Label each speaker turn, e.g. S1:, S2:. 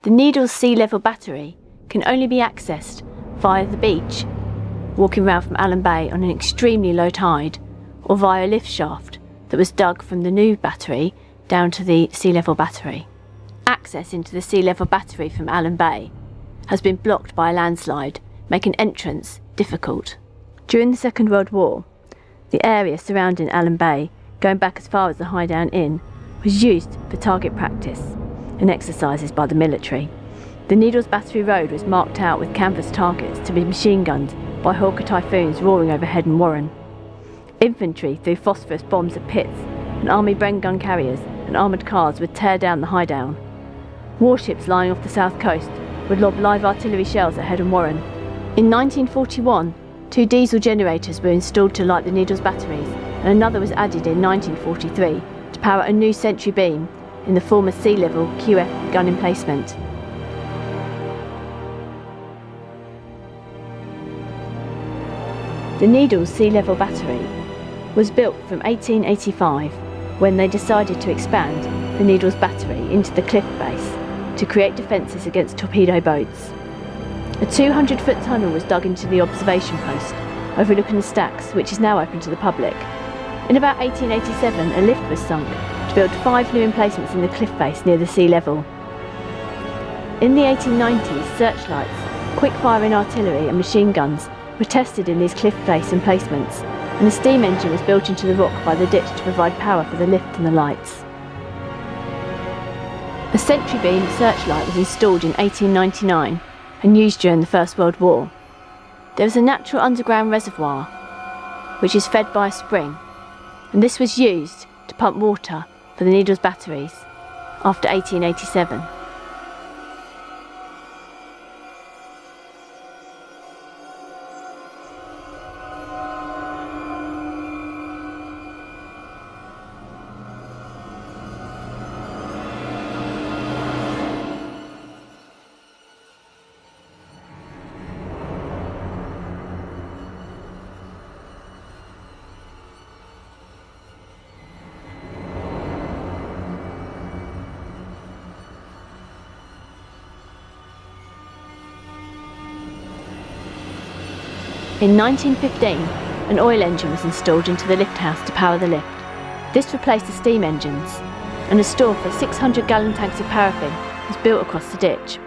S1: The Needles sea level battery can only be accessed via the beach, walking round from Alum Bay on an extremely low tide, or via a lift shaft that was dug from the new battery down to the sea level battery. Access into the sea level battery from Alum Bay has been blocked by a landslide, making entrance difficult. During the Second World War, the area surrounding Alum Bay, going back as far as the Highdown Inn, was used for target practice and exercises by the military. The Needles Battery Road was marked out with canvas targets to be machine gunned by Hawker Typhoons roaring overhead in Warren. Infantry threw phosphorus bombs at pits, and Army Bren gun carriers and armoured cars would tear down the Highdown. Warships lying off the south coast would lob live artillery shells at Head and Warren. In 1941, 2 diesel generators were installed to light the Needles batteries, and another was added in 1943 to power a new sentry beam in the former sea level QF gun emplacement. The Needles sea level battery was built from 1885, when they decided to expand the Needles battery into the cliff base to create defences against torpedo boats. A 200-foot tunnel was dug into the observation post overlooking the stacks, which is now open to the public. In about 1887, a lift was sunk to build 5 new emplacements in the cliff face near the sea level. In the 1890s, searchlights, quick-firing artillery and machine guns were tested in these cliff face emplacements, and a steam engine was built into the rock by the ditch to provide power for the lift and the lights. A sentry beam searchlight was installed in 1899 and used during the First World War. There was a natural underground reservoir which is fed by a spring, and this was used to pump water for the Needles batteries after 1887. In 1915, an oil engine was installed into the lift house to power the lift. This replaced the steam engines, and a store for 600-gallon tanks of paraffin was built across the ditch.